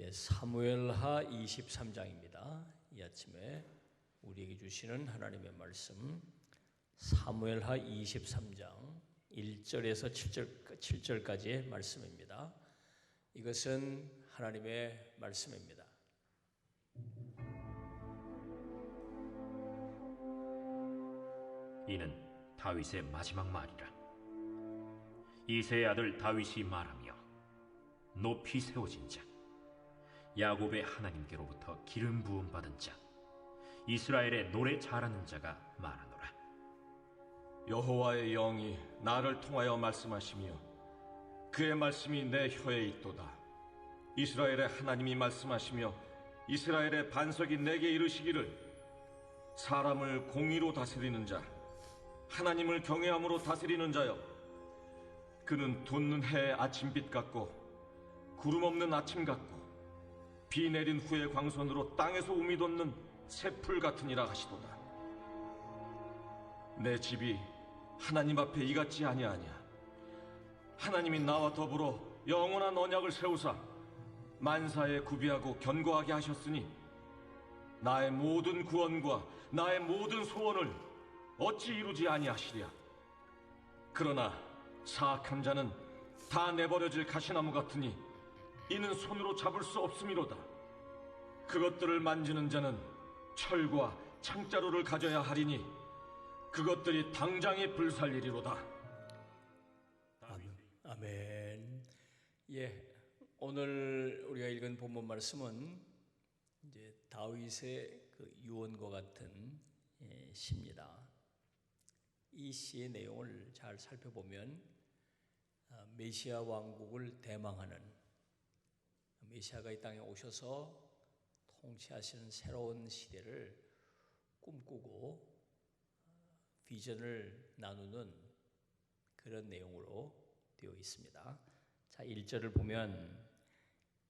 사무엘하 23장입니다. 이 아침에 우리에게 주시는 하나님의 말씀 사무엘하 23장 1절에서 7절까지의 말씀입니다. 이것은 하나님의 말씀입니다. 이는 다윗의 마지막 말이라. 이새의 아들 다윗이 말하며 높이 세워진 자, 야곱의 하나님께로부터 기름 부음 받은 자, 이스라엘의 노래 잘하는 자가 말하노라. 여호와의 영이 나를 통하여 말씀하시며 그의 말씀이 내 혀에 있도다. 이스라엘의 하나님이 말씀하시며 이스라엘의 반석이 내게 이르시기를, 사람을 공의로 다스리는 자, 하나님을 경외함으로 다스리는 자여, 그는 돋는 해의 아침빛 같고 구름 없는 아침 같고 비 내린 후의 광선으로 땅에서 우미 돋는 새풀 같으니라 하시도다. 내 집이 하나님 앞에 이같지 아니하냐. 하나님이 나와 더불어 영원한 언약을 세우사 만사에 구비하고 견고하게 하셨으니 나의 모든 구원과 나의 모든 소원을 어찌 이루지 아니하시랴. 그러나 사악한 자는 다 내버려질 가시나무 같으니 이는 손으로 잡을 수 없음이로다. 그것들을 만지는 자는 철과 창자루를 가져야 하리니 그것들이 당장에 불살리리로다. 아멘. 오늘 우리가 읽은 본문 말씀은 이제 다윗의 그 유언과 같은 시입니다. 이 시의 내용을 잘 살펴보면 메시아 왕국을 대망하는, 메시아가 이 땅에 오셔서 통치하시는 새로운 시대를 꿈꾸고 비전을 나누는 그런 내용으로 되어 있습니다. 자, 1절을 보면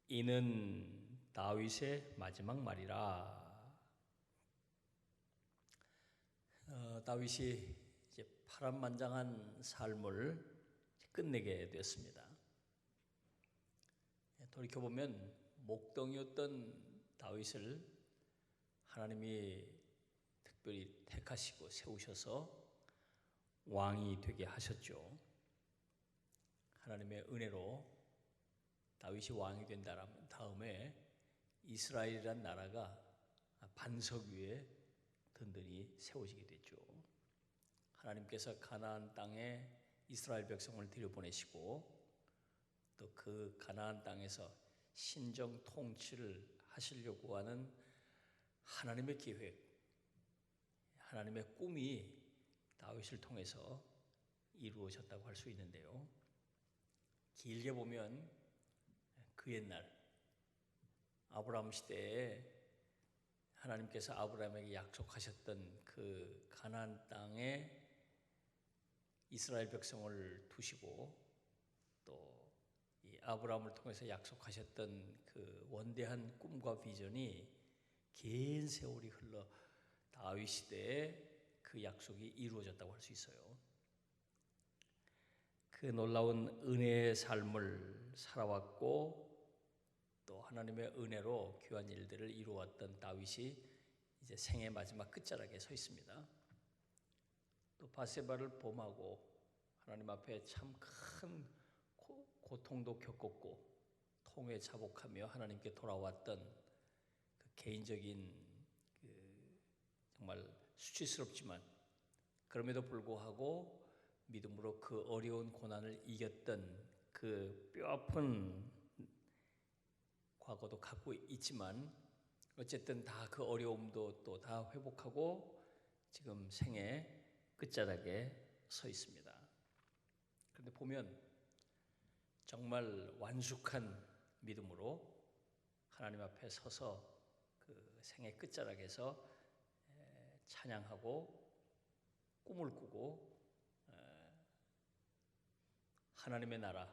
이는 다윗의 마지막 말이라. 다윗이 이제 파란만장한 삶을 끝내게 되었습니다. 돌이켜보면 목동이었던 다윗을 하나님이 특별히 택하시고 세우셔서 왕이 되게 하셨죠. 하나님의 은혜로 다윗이 왕이 된 다음에 이스라엘이란 나라가 반석 위에 든든히 세워지게 됐죠. 하나님께서 가나안 땅에 이스라엘 백성을 들여보내시고 또 그 가나안 땅에서 신정 통치를 하시려고 하는 하나님의 계획, 하나님의 꿈이 다윗을 통해서 이루어졌다고 할 수 있는데요. 길게 보면 그 옛날 아브라함 시대에 하나님께서 아브라함에게 약속하셨던 그 가나안 땅에 이스라엘 백성을 두시고 또 이 아브라함을 통해서 약속하셨던 그 원대한 꿈과 비전이 긴 세월이 흘러 다윗 시대에 그 약속이 이루어졌다고 할 수 있어요. 그 놀라운 은혜의 삶을 살아왔고 또 하나님의 은혜로 귀한 일들을 이루어왔던 다윗이 이제 생의 마지막 끝자락에 서 있습니다. 또 바세바를 범하고 하나님 앞에 참 큰 고통도 겪었고 통에 자복하며 하나님께 돌아왔던 그 개인적인 정말 수치스럽지만 그럼에도 불구하고 믿음으로 그 어려운 고난을 이겼던 그 뼈아픈 과거도 갖고 있지만 어쨌든 다 그 어려움도 또 다 회복하고 지금 생애 끝자락에 서 있습니다. 그런데 보면 정말 완숙한 믿음으로 하나님 앞에 서서 그 생애 끝자락에서 찬양하고 꿈을 꾸고 하나님의 나라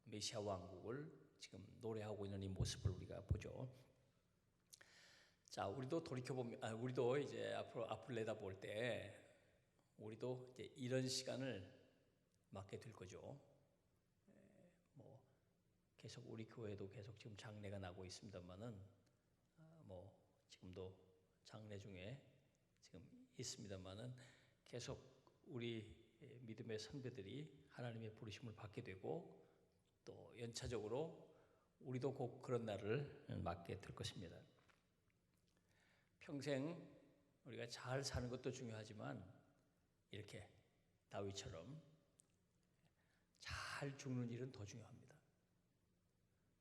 메시아 왕국을 지금 노래하고 있는 이 모습을 우리가 보죠. 자, 우리도 돌이켜보면, 우리도 이제 앞을 내다볼 때 우리도 이제 이런 시간을 맞게 될 거죠. 계속 우리 교회도 계속 지금 장례가 나고 있습니다만은 지금도 장례 중에 지금 있습니다만은 계속 우리 믿음의 선배들이 하나님의 부르심을 받게 되고 또 연차적으로 우리도 곧 그런 날을 맞게 될 것입니다. 평생 우리가 잘 사는 것도 중요하지만 이렇게 다윗처럼 잘 죽는 일은 더 중요합니다.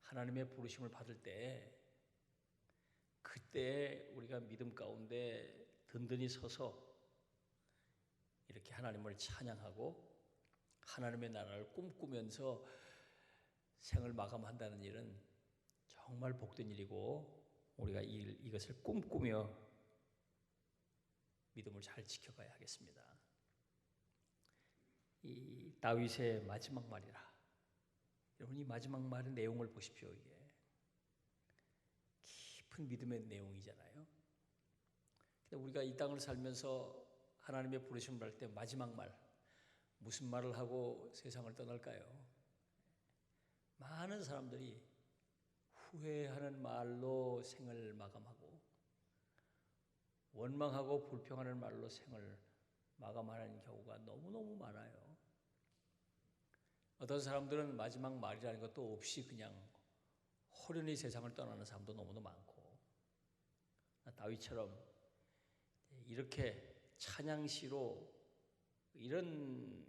하나님의 부르심을 받을 때 그때 우리가 믿음 가운데 든든히 서서 이렇게 하나님을 찬양하고 하나님의 나라를 꿈꾸면서 생을 마감한다는 일은 정말 복된 일이고 우리가 이것을 꿈꾸며 믿음을 잘 지켜가야 하겠습니다. 이 다윗의 마지막 말이라. 여러분 이 마지막 말의 내용을 보십시오. 이게 깊은 믿음의 내용이잖아요. 근데 우리가 이 땅을 살면서 하나님의 부르심을 받을 때 마지막 말 무슨 말을 하고 세상을 떠날까요? 많은 사람들이 후회하는 말로 생을 마감하고 원망하고 불평하는 말로 생을 마감하는 경우가 너무너무 많아요. 어떤 사람들은 마지막 말이라는 것도 없이 그냥 호련히 세상을 떠나는 사람도 너무나 많고 다윗처럼 이렇게 찬양시로 이런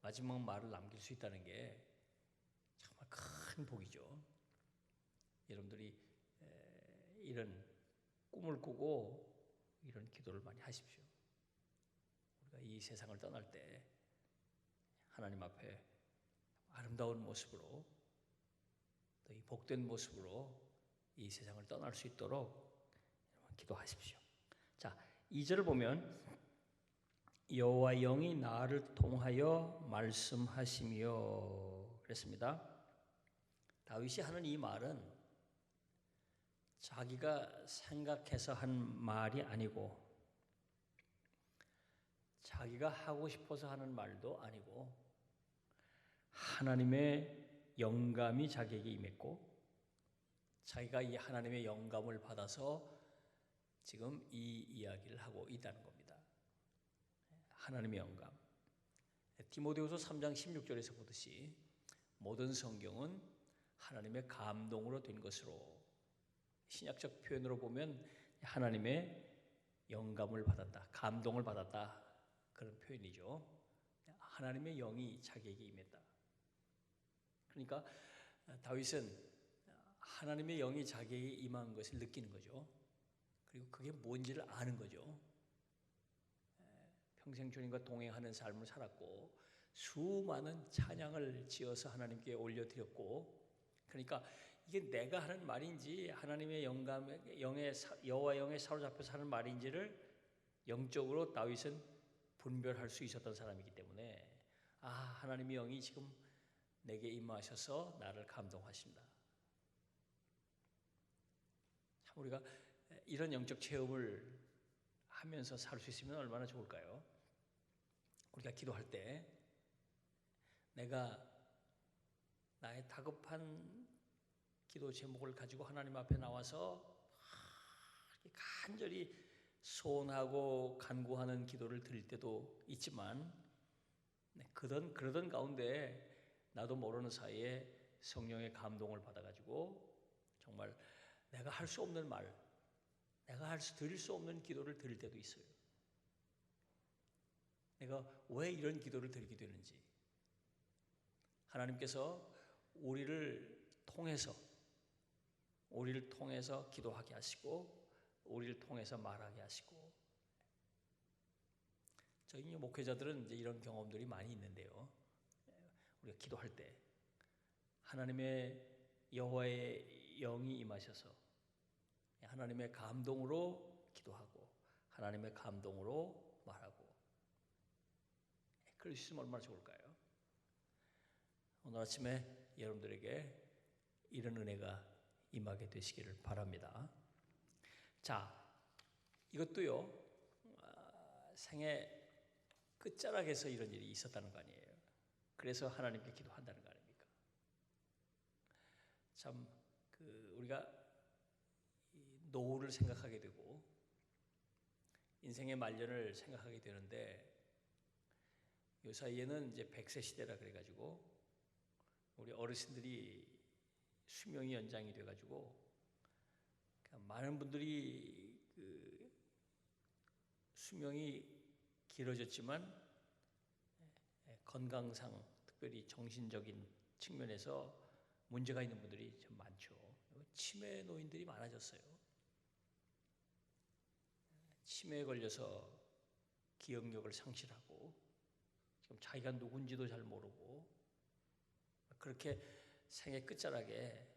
마지막 말을 남길 수 있다는 게 정말 큰 복이죠. 여러분들이 이런 꿈을 꾸고 이런 기도를 많이 하십시오. 우리가 이 세상을 떠날 때 하나님 앞에 아름다운 모습으로 또 이 복된 모습으로 이 세상을 떠날 수 있도록 기도하십시오. 자, 2절을 보면 여호와 영이 나를 통하여 말씀하시며 그랬습니다. 다윗이 하는 이 말은 자기가 생각해서 한 말이 아니고 자기가 하고 싶어서 하는 말도 아니고 하나님의 영감이 자기에게 임했고 자기가 이 하나님의 영감을 받아서 지금 이 이야기를 하고 있다는 겁니다. 하나님의 영감. 디모데후서 3장 16절에서 보듯이 모든 성경은 하나님의 감동으로 된 것으로 신약적 표현으로 보면 하나님의 영감을 받았다, 감동을 받았다 그런 표현이죠. 하나님의 영이 자기에게 임했다. 그러니까 다윗은 하나님의 영이 자기에게 임한 것을 느끼는 거죠. 그리고 그게 뭔지를 아는 거죠. 평생 주님과 동행하는 삶을 살았고 수많은 찬양을 지어서 하나님께 올려드렸고 그러니까 이게 내가 하는 말인지 하나님의 여호와 영에 사로잡혀서 하는 말인지를 영적으로 다윗은 분별할 수 있었던 사람이기 때문에 하나님의 영이 지금 내게 임하셔서 나를 감동하신다. 참 우리가 이런 영적 체험을 하면서 살 수 있으면 얼마나 좋을까요? 우리가 기도할 때 내가 나의 다급한 기도 제목을 가지고 하나님 앞에 나와서 간절히 소원하고 간구하는 기도를 드릴 때도 있지만 그러던 가운데 나도 모르는 사이에 성령의 감동을 받아가지고 정말 내가 할 수 없는 말, 내가 드릴 수 없는 기도를 드릴 때도 있어요. 내가 왜 이런 기도를 드리게 되는지 하나님께서 우리를 통해서 기도하게 하시고 우리를 통해서 말하게 하시고 저희 목회자들은 이제 이런 경험들이 많이 있는데요. 우리가 기도할 때 하나님의 여호와의 영이 임하셔서 하나님의 감동으로 기도하고 하나님의 감동으로 말하고 그럴 수 있으면 얼마나 좋을까요? 오늘 아침에 여러분들에게 이런 은혜가 임하게 되시기를 바랍니다. 자, 이것도요 생애 끝자락에서 이런 일이 있었다는 거 아니에요. 그래서 하나님께 기도한다는 거 아닙니까? 참 우리가 이 노후를 생각하게 되고 인생의 말년을 생각하게 되는데 요 사이에는 이제 100세 시대라 그래가지고 우리 어르신들이 수명이 연장이 돼가지고 많은 분들이 수명이 길어졌지만 건강상 특별히 정신적인 측면에서 문제가 있는 분들이 참 많죠. 치매 노인들이 많아졌어요. 치매에 걸려서 기억력을 상실하고 지금 자기가 누군지도 잘 모르고 그렇게 생애 끝자락에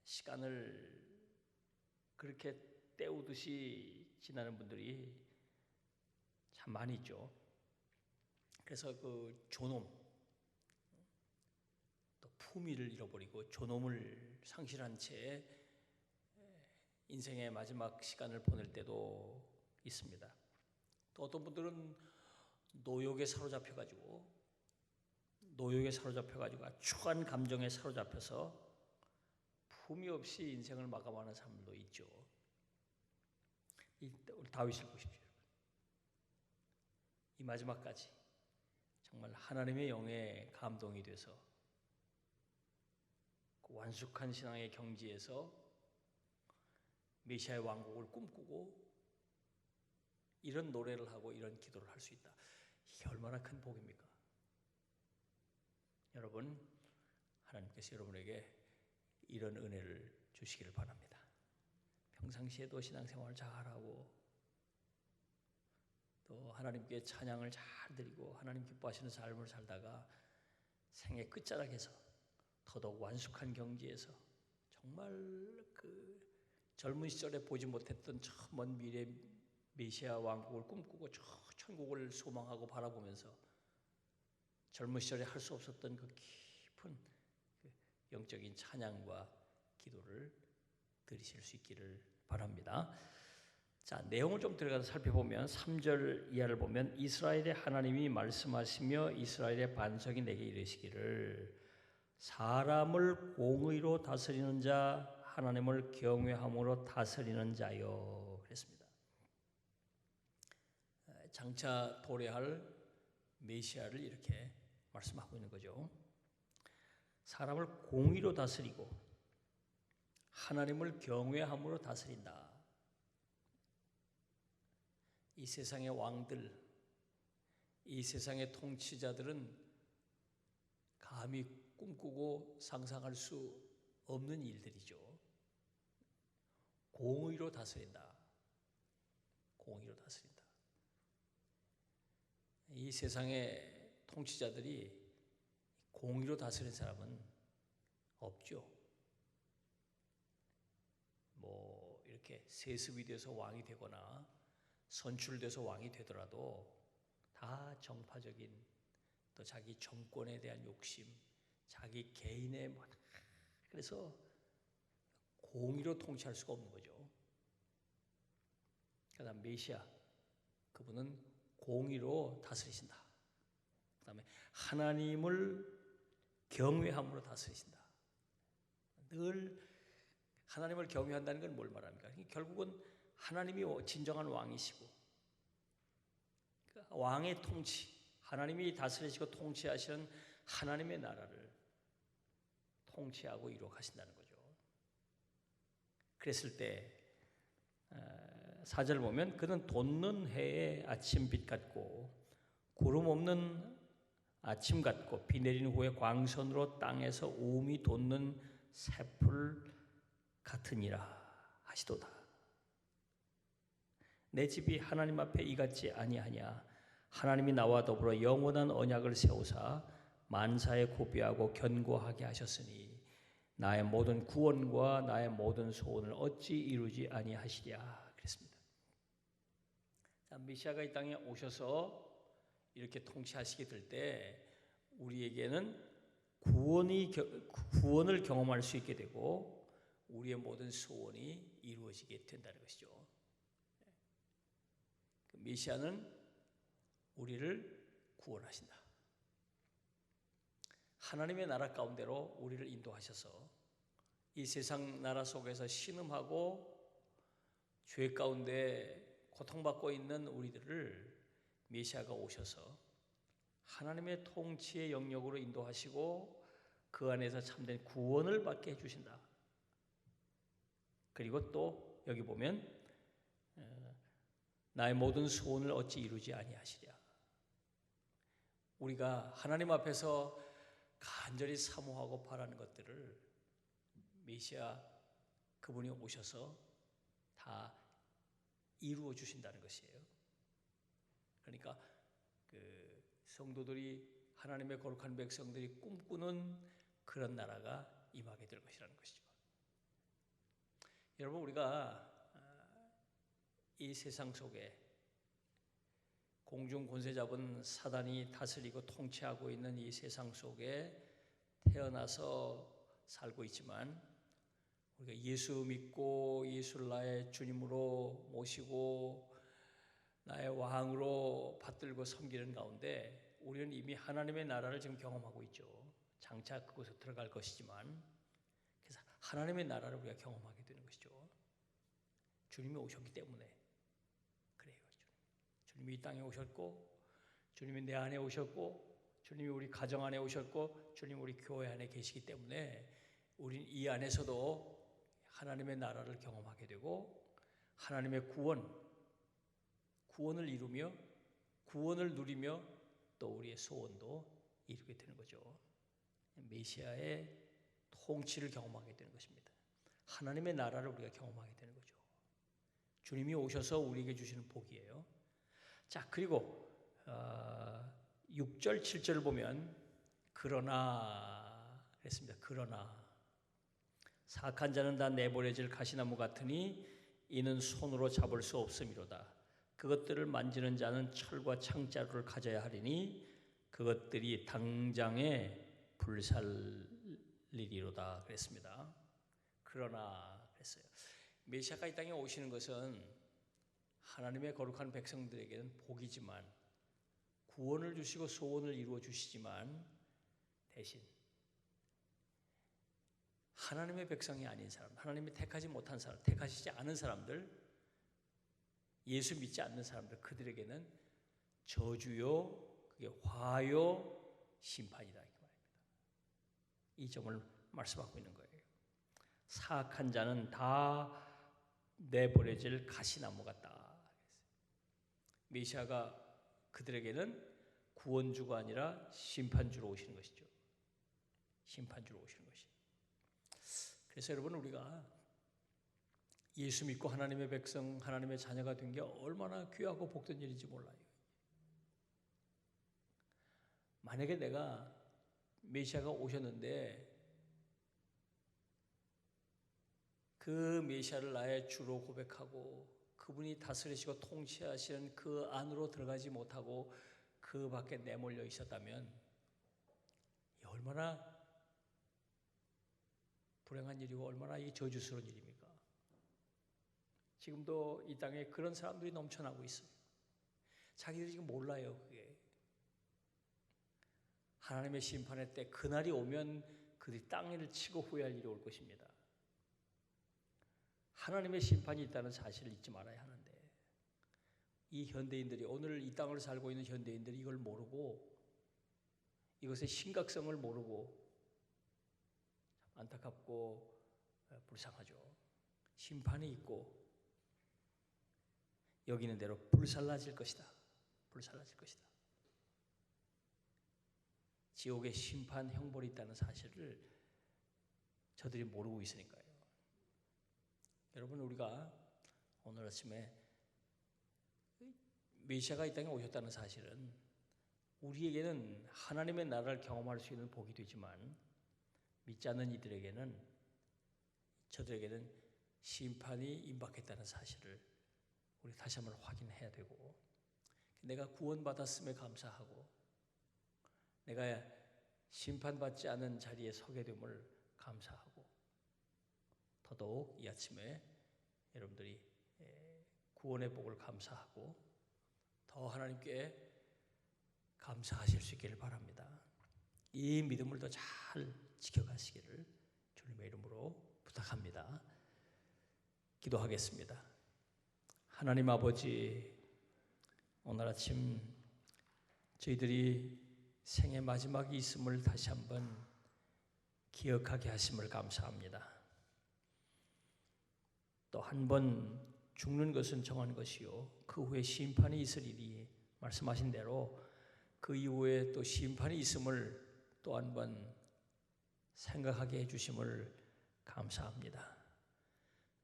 시간을 그렇게 때우듯이 지나는 분들이 참 많이 있죠. 그래서 존엄, 또 품위를 잃어버리고 존엄을 상실한 채 인생의 마지막 시간을 보낼 때도 있습니다. 또 어떤 분들은 노욕에 사로잡혀가지고 추한 감정에 사로잡혀서 품위 없이 인생을 마감하는 사람도 있죠. 우리 다윗을 보십시오. 이 마지막까지 정말 하나님의 영에 감동이 돼서 그 완숙한 신앙의 경지에서 메시아의 왕국을 꿈꾸고 이런 노래를 하고 이런 기도를 할 수 있다. 이게 얼마나 큰 복입니까? 여러분, 하나님께서 여러분에게 이런 은혜를 주시기를 바랍니다. 평상시에도 신앙생활을 잘하고 또 하나님께 찬양을 잘 드리고 하나님 기뻐하시는 삶을 살다가 생애 끝자락에서 더더욱 완숙한 경지에서 정말 젊은 시절에 보지 못했던 저 먼 미래 메시아 왕국을 꿈꾸고 저 천국을 소망하고 바라보면서 젊은 시절에 할 수 없었던 그 깊은 영적인 찬양과 기도를 드리실 수 있기를 바랍니다. 자, 내용을 좀 들어가서 살펴보면 3절 이하를 보면 이스라엘의 하나님이 말씀하시며 이스라엘의 반석이 내게 이르시기를 사람을 공의로 다스리는 자 하나님을 경외함으로 다스리는 자여 그랬습니다. 장차 도래할 메시아를 이렇게 말씀하고 있는 거죠. 사람을 공의로 다스리고 하나님을 경외함으로 다스린다. 이 세상의 왕들, 이 세상의 통치자들은 감히 꿈꾸고 상상할 수 없는 일들이죠. 공의로 다스린다. 공의로 다스린다. 이 세상의 통치자들이 공의로 다스리는 사람은 없죠. 뭐 이렇게 세습이 돼서 왕이 되거나 선출돼서 왕이 되더라도 다 정파적인 또 자기 정권에 대한 욕심, 자기 개인의 그래서 공의로 통치할 수가 없는 거죠. 그다음 메시아 그분은 공의로 다스리신다. 그다음에 하나님을 경외함으로 다스리신다. 늘 하나님을 경외한다는 건 뭘 말합니까? 결국은 하나님이 진정한 왕이시고 왕의 통치, 하나님이 다스리시고 통치하시는 하나님의 나라를 통치하고 이루어 가신다는 거죠. 그랬을 때 4절 보면 그는 돋는 해의 아침빛 같고 구름 없는 아침 같고 비 내린 후에 광선으로 땅에서 우음이 돋는 새풀 같으니라 하시도다. 내 집이 하나님 앞에 이같지 아니하냐. 하나님이 나와 더불어 영원한 언약을 세우사 만사에 고비하고 견고하게 하셨으니 나의 모든 구원과 나의 모든 소원을 어찌 이루지 아니하시랴 그랬습니다. 자, 메시아가 이 땅에 오셔서 이렇게 통치하시게 될 때 우리에게는 구원을 경험할 수 있게 되고 우리의 모든 소원이 이루어지게 된다는 것이죠. 메시아는 우리를 구원하신다. 하나님의 나라 가운데로 우리를 인도하셔서 이 세상 나라 속에서 신음하고 죄 가운데 고통받고 있는 우리들을 메시아가 오셔서 하나님의 통치의 영역으로 인도하시고 그 안에서 참된 구원을 받게 해주신다. 그리고 또 여기 보면 나의 모든 소원을 어찌 이루지 아니하시랴. 우리가 하나님 앞에서 간절히 사모하고 바라는 것들을 메시아 그분이 오셔서 다 이루어 주신다는 것이에요. 그러니까 그 성도들이 하나님의 거룩한 백성들이 꿈꾸는 그런 나라가 임하게 될 것이라는 것이죠. 여러분, 우리가 이 세상 속에 공중 권세 잡은 사단이 다스리고 통치하고 있는 이 세상 속에 태어나서 살고 있지만 우리가 예수 믿고 예수를 나의 주님으로 모시고 나의 왕으로 받들고 섬기는 가운데 우리는 이미 하나님의 나라를 지금 경험하고 있죠. 장차 그곳에 들어갈 것이지만 그래서 하나님의 나라를 우리가 경험하게 되는 것이죠. 주님이 오셨기 때문에 그래요. 주님이 이 땅에 오셨고 주님이 내 안에 오셨고 주님이 우리 가정 안에 오셨고 주님이 우리 교회 안에 계시기 때문에 우린 이 안에서도 하나님의 나라를 경험하게 되고 하나님의 구원을 이루며 구원을 누리며 또 우리의 소원도 이루게 되는 거죠. 메시아의 통치를 경험하게 되는 것입니다. 하나님의 나라를 우리가 경험하게 되는 거죠. 주님이 오셔서 우리에게 주시는 복이에요. 자, 그리고 6절, 7절을 보면 그러나 그랬습니다. 그러나 사악한 자는 다 내버려질 가시나무 같으니 이는 손으로 잡을 수 없음이로다. 그것들을 만지는 자는 철과 창자루를 가져야 하리니 그것들이 당장에 불살리리로다 그랬습니다. 그러나 그랬어요. 메시아가 이 땅에 오시는 것은 하나님의 거룩한 백성들에게는 복이지만 구원을 주시고 소원을 이루어 주시지만 대신 하나님의 백성이 아닌 사람, 하나님이 택하지 못한 사람, 택하시지 않은 사람들, 예수 믿지 않는 사람들, 그들에게는 저주요, 그게 화요, 심판이다 이렇게 말입니다. 이 점을 말씀하고 있는 거예요. 사악한 자는 다 내버려질 가시나무 같다. 메시아가 그들에게는 구원주가 아니라 심판주로 오시는 것이죠. 심판주로 오시는 것이. 그래서 여러분, 우리가 예수 믿고 하나님의 백성, 하나님의 자녀가 된 게 얼마나 귀하고 복된 일인지 몰라요. 만약에 내가 메시아가 오셨는데 그 메시아를 나의 주로 고백하고 그분이 다스리시고 통치하시는 그 안으로 들어가지 못하고 그 밖에 내몰려 있었다면 얼마나 불행한 일이고 얼마나 이 저주스러운 일입니까? 지금도 이 땅에 그런 사람들이 넘쳐나고 있어요. 자기들이 지금 몰라요. 그게 하나님의 심판의 때 그날이 오면 그들이 땅을 치고 후회할 일이 올 것입니다. 하나님의 심판이 있다는 사실을 잊지 말아야 하는데 이 현대인들이, 오늘 이 땅을 살고 있는 현대인들이 이걸 모르고 이것의 심각성을 모르고 안타깝고 불쌍하죠. 심판이 있고 여기는 대로 불살라질 것이다. 불살라질 것이다. 지옥의 심판 형벌이 있다는 사실을 저들이 모르고 있으니까요. 여러분, 우리가 오늘 아침에 메시아가 이 땅에 오셨다는 사실은 우리에게는 하나님의 나라를 경험할 수 있는 복이 되지만 믿지 않는 이들에게는, 저들에게는 심판이 임박했다는 사실을 우리 다시 한번 확인해야 되고, 내가 구원받았음에 감사하고 내가 심판받지 않은 자리에 서게 됨을 감사하고, 더더욱 이 아침에 여러분들이 구원의 복을 감사하고 더 하나님께 감사하실 수 있기를 바랍니다. 이 믿음을 더 잘 지켜가시기를 주님의 이름으로 부탁합니다. 기도하겠습니다. 하나님 아버지, 오늘 아침 저희들이 생의 마지막이 있음을 다시 한번 기억하게 하심을 감사합니다. 또 한 번 죽는 것은 정한 것이요 그 후에 심판이 있으리니 말씀하신 대로 그 이후에 또 심판이 있음을 또 한 번 생각하게 해주심을 감사합니다.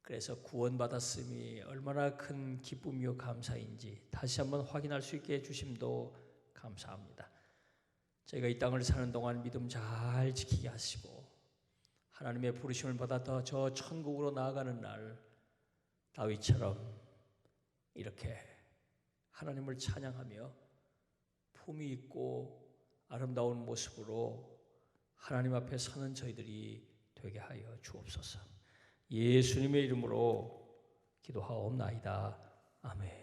그래서 구원받았음이 얼마나 큰 기쁨이요 감사인지 다시 한번 확인할 수 있게 해주심도 감사합니다. 저희가 이 땅을 사는 동안 믿음 잘 지키게 하시고 하나님의 부르심을 받아 더 저 천국으로 나아가는 날 다윗처럼 이렇게 하나님을 찬양하며 품위 있고 아름다운 모습으로 하나님 앞에 서는 저희들이 되게 하여 주옵소서. 예수님의 이름으로 기도하옵나이다. 아멘.